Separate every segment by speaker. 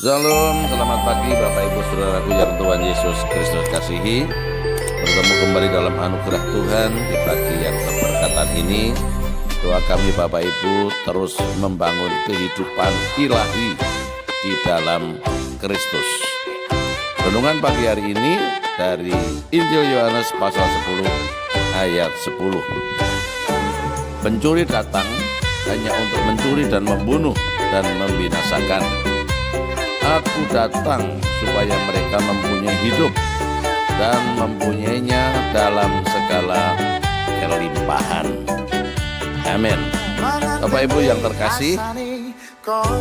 Speaker 1: Shalom, selamat pagi Bapak Ibu Saudaraku yang Tuhan Yesus Kristus kasihi. Bertemu kembali dalam anugerah Tuhan di pagi yang berberkatan ini. Doa kami Bapak Ibu terus membangun kehidupan ilahi di dalam Kristus. Renungan pagi hari ini dari Injil Yohanes pasal 10 ayat 10. Pencuri datang hanya untuk mencuri dan membunuh dan membinasakan. Aku datang supaya mereka mempunyai hidup dan mempunyainya dalam segala kelimpahan. Amin. Bapak Ibu yang terkasih,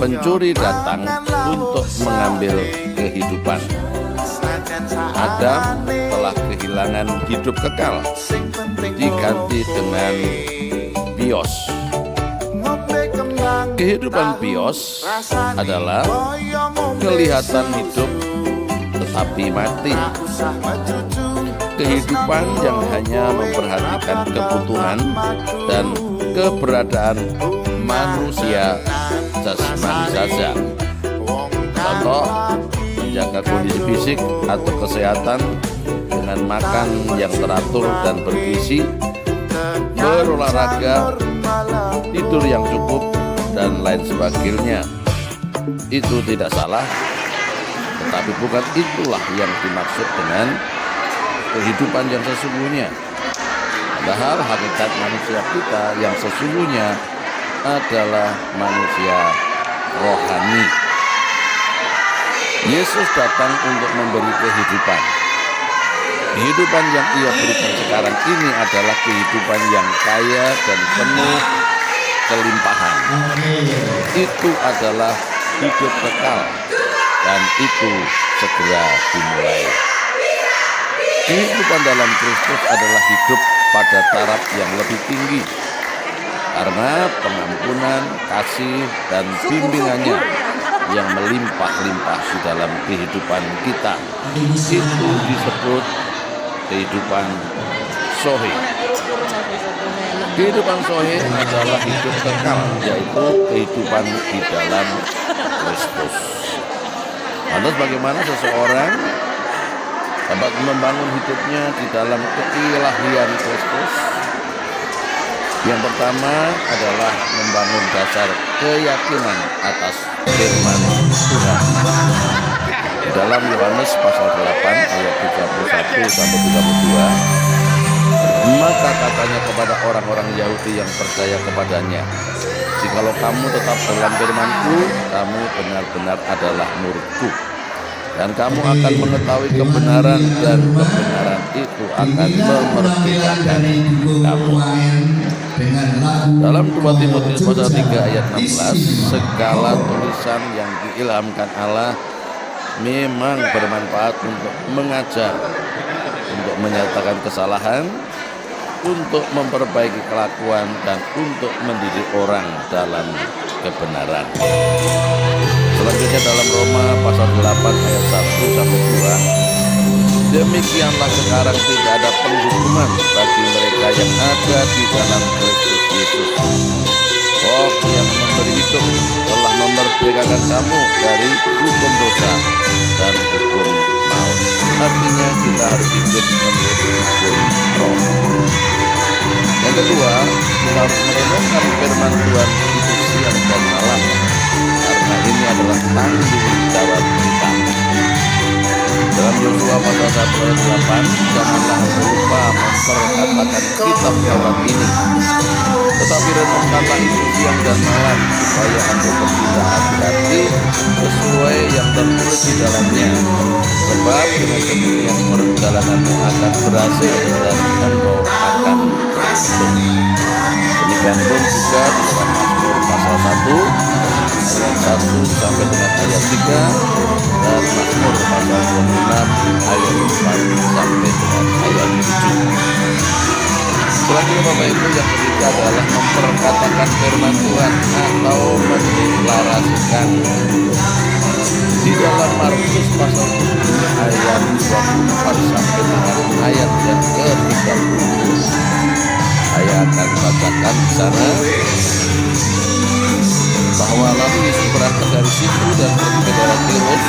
Speaker 1: pencuri datang untuk mengambil kehidupan. Adam telah kehilangan hidup kekal, diganti dengan bios. Kehidupan bios adalah kelihatan hidup tetapi mati. Kehidupan yang hanya memperhatikan kebutuhan dan keberadaan manusia jasmani saja. Contoh, menjaga kondisi fisik atau kesehatan dengan makan yang teratur dan bergizi, berolahraga, tidur yang cukup, dan lain sebagainya. Itu tidak salah, tetapi bukan itulah yang dimaksud dengan kehidupan yang sesungguhnya. Padahal hakikat manusia kita yang sesungguhnya adalah manusia rohani. Yesus datang untuk memberi kehidupan. Kehidupan yang ia berikan sekarang ini adalah kehidupan yang kaya dan penuh kelimpahan. Itu adalah hidup kekal dan itu segera dimulai. Kehidupan dalam Kristus adalah hidup pada taraf yang lebih tinggi karena pengampunan, kasih, dan bimbingannya yang melimpah-limpah di dalam kehidupan kita. Itu disebut kehidupan sohe. Kehidupan sohe adalah hidup kekal, yaitu kehidupan di dalam Kristus. Lantas bagaimana seseorang dapat membangun hidupnya di dalam keilahian Kristus? Yang pertama adalah membangun dasar keyakinan atas firman Tuhan. Dalam Yohanes pasal 8 ayat 31 sampai 32, maka katanya kepada orang-orang Yahudi yang percaya kepadanya, jikalau kamu tetap dalam firman-Ku, kamu benar-benar adalah murid-Ku, dan kamu akan mengetahui kebenaran, dan kebenaran itu akan memerdekakan kamu. Dalam 2 Timotius pasal 3 ayat 16, segala tulisan yang diilhamkan Allah memang bermanfaat untuk mengajar, untuk menyatakan kesalahan, untuk memperbaiki kelakuan, dan untuk mendidik orang dalam kebenaran. Selanjutnya dalam Roma pasal 8 ayat 1 sampai 2, demikianlah sekarang tidak ada penghukuman bagi mereka yang ada di dalam Kristus Yesus. Roh yang memberi hidup telah memerdekakan kamu dari hukum dosa dan hukum maut. Artinya kita harus hidup menurut hukum roh. Yang kedua, kita harus merenungkan firman Tuhan itu siang dan malam, karena ini adalah tanggung jawab kita. Dalam Yosua pasal 1 ayat 8, janganlah lupa memperhatikan kitab Taurat ini, tetapi renungkanlah itu siang dan malam, supaya engkau bertindak hati-hati sesuai yang tertulis di dalamnya. Sebab dengan demikian perjalananmu akan berhasil dan engkau akan beruntung. Demikian pun juga di dalam Mazmur pasal 1 ayat 1 sampai dengan ayat 3, dan Mazmur pasal 26 ayat 4 sampai dengan ayat 7. Selanjutnya Bapak Ibu, yang ketiga adalah memperkatakan firman Tuhan atau mendeklarasikan. Di dalam Markus pasal 7 ayat 24 sampai dengan ayat yang ke-30, saya akan bacakan di sana. bahwa lalu Yesus berangkat dari situ dan pergi ke daerah Tirus.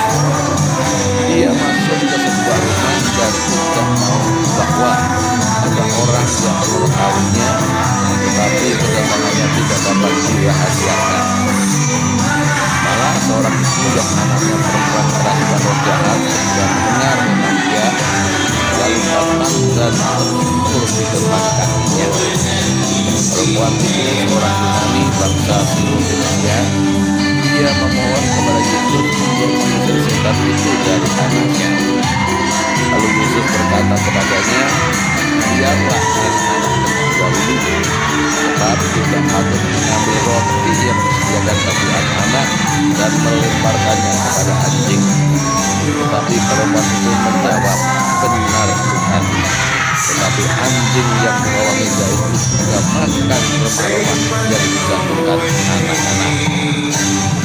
Speaker 1: menghilangkan remah-remah yang dijatuhkan anak-anak.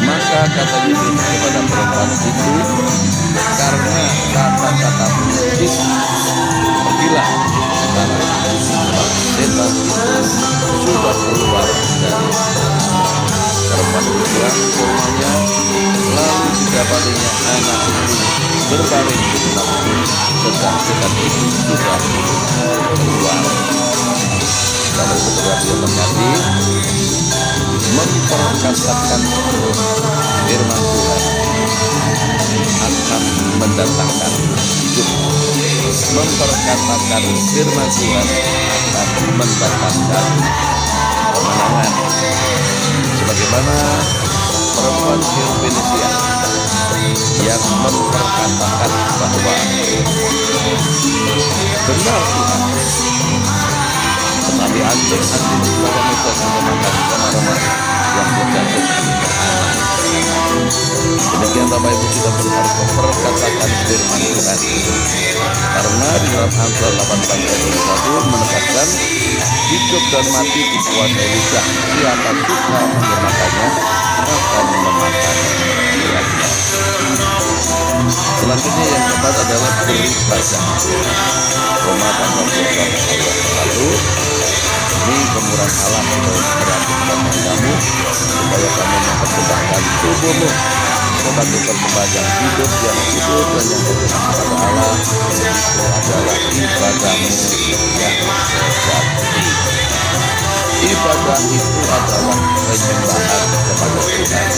Speaker 1: Maka kata Yesus kepada perempuan itu, karena kata-katamu itu, pergilah sekarang, sebab setan itu sudah keluar dari perempuan itu pulang ke rumahnya. Lalu didapatinya anak itu berbaring di tempat sedang setan itu sudah keluar. Kalau setelah dia terjadi, memperkatakan firman Tuhan akan mendatangkan hidup. Memperkatakan firman Tuhan akan mendatangkan kemenangan. Sebagaimana perempuan Fenisia yang memperkatakan bahwa benar Tuhan, tetapi anjing-anjing pada Musa memakan remah-remah yang dijatuhkan anak. Demikian Bapak Ibu, kita harus memperkatakan firman Tuhan. Karena di dalam Amsal 18 ayat 1 menegaskan hidup dan mati dikuasai lidah. Siapa suka memakannya akan memakan buahnya. Selanjutnya yang keempat adalah beribadah. Roma pasal 12 ayat 1. Ini kemurahan Allah berarti kepada kamu, supaya kamu mempersembahkan tubuhmu sebagai persembahan hidup yang kudus dan yang berkenan kepada Allah. Itu adalah ibadahmu yang sejati. Ibadah itu adalah penyembahan kepada Tuhan.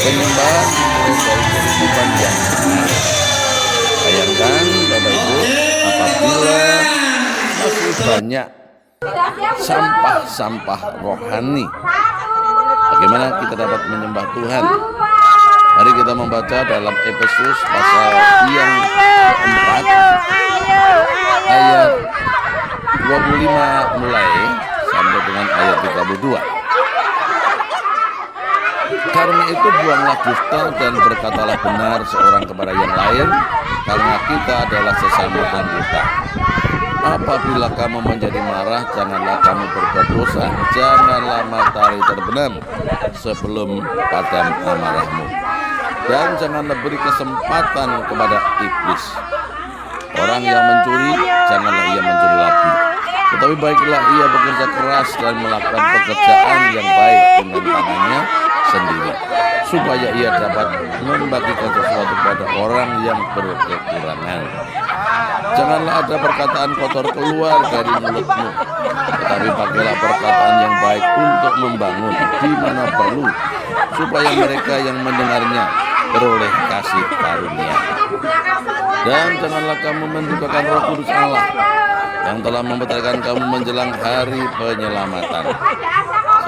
Speaker 1: Penyembahan dari kehidupan yang benar. Bayangkan Bapak Ibu, apabila masih banyak sampah-sampah rohani, bagaimana kita dapat menyembah Tuhan? Mari kita membaca dalam Efesus pasal yang keempat ayat 25 mulai sampai dengan ayat 32. Karena itu buanglah dusta dan berkatalah benar seorang kepada yang lain, karena kita adalah sesama anggota. Apabila kamu menjadi marah, janganlah kamu berbuat dosa. Janganlah matahari terbenam sebelum padam amarahmu, dan janganlah beri kesempatan kepada iblis. Orang yang mencuri, janganlah ia mencuri lagi, tetapi baiklah ia bekerja keras dan melakukan pekerjaan yang baik dengan tangannya sendiri, supaya ia dapat membagikan sesuatu pada orang yang berkekurangan. Janganlah ada perkataan kotor keluar dari mulutmu, tetapi pakailah perkataan yang baik untuk membangun di mana perlu, supaya mereka yang mendengarnya beroleh kasih karunia. Dan janganlah kamu mendukakan Roh Kudus Allah yang telah membetulkan kamu menjelang hari penyelamatan.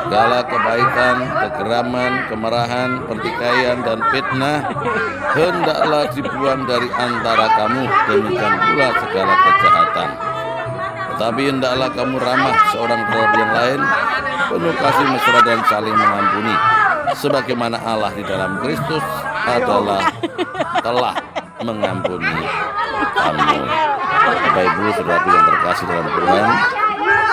Speaker 1: Segala kebaikan, kegeraman, kemarahan, pertikaian, dan fitnah hendaklah dibuang dari antara kamu, demikian pula segala kejahatan. Tetapi hendaklah kamu ramah seorang terhadap yang lain, penuh kasih mesra dan saling mengampuni, sebagaimana Allah di dalam Kristus telah mengampuni kamu. Bapak Ibu saudaraku yang terkasih dalam Tuhan,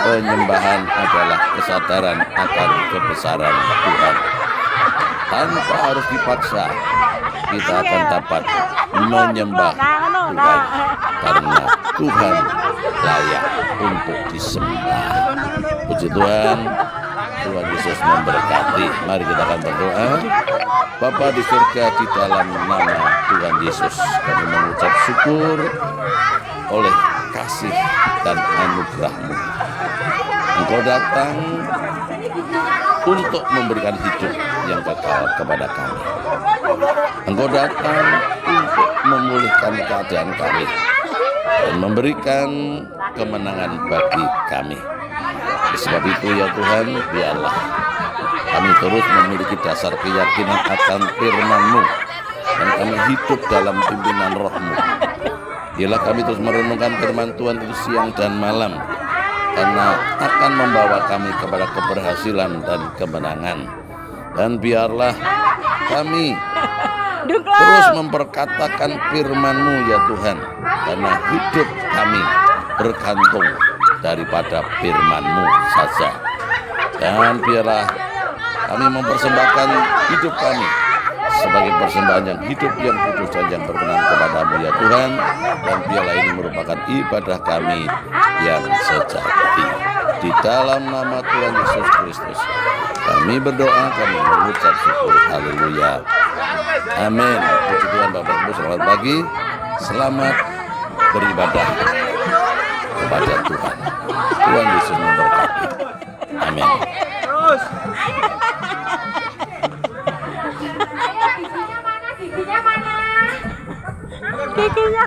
Speaker 1: penyembahan adalah kesadaran akan kebesaran Tuhan. Tanpa harus dipaksa, kita akan dapat menyembah Tuhan, karena Tuhan layak untuk disembah. Puji Tuhan, Tuhan Yesus memberkati. Mari kita akan berdoa. Bapa di surga, di dalam nama Tuhan Yesus, kami mengucap syukur oleh kasih dan anugerah-Mu. Engkau datang untuk memberikan hidup yang kekal kepada kami. Engkau datang untuk memulihkan keadaan kami dan memberikan kemenangan bagi kami. Sebab itu ya Tuhan, biarlah kami terus memiliki dasar keyakinan akan firman-Mu, dan kami hidup dalam pimpinan Roh-Mu. Biarlah kami terus merenungkan firman Tuhan itu siang dan malam, karena akan membawa kami kepada keberhasilan dan kemenangan. Dan biarlah kami terus memperkatakan firman-Mu ya Tuhan, karena hidup kami bergantung daripada firman-Mu saja. Dan biarlah kami mempersembahkan hidup kami sebagai persembahan yang hidup, yang kudus, dan yang berkenan kepada-Mu ya Tuhan. Dan biarlah ini merupakan ibadah kami yang sejati. Di dalam nama Tuhan Yesus Kristus kami berdoa, kami mengucap syukur. Haleluya. Amin. Puji Tuhan. Bapak Ibu, selamat pagi. Selamat beribadah kepada Tuhan. Tuhan Yesus memberkati. Amin.
Speaker 2: Giginya mana? Giginya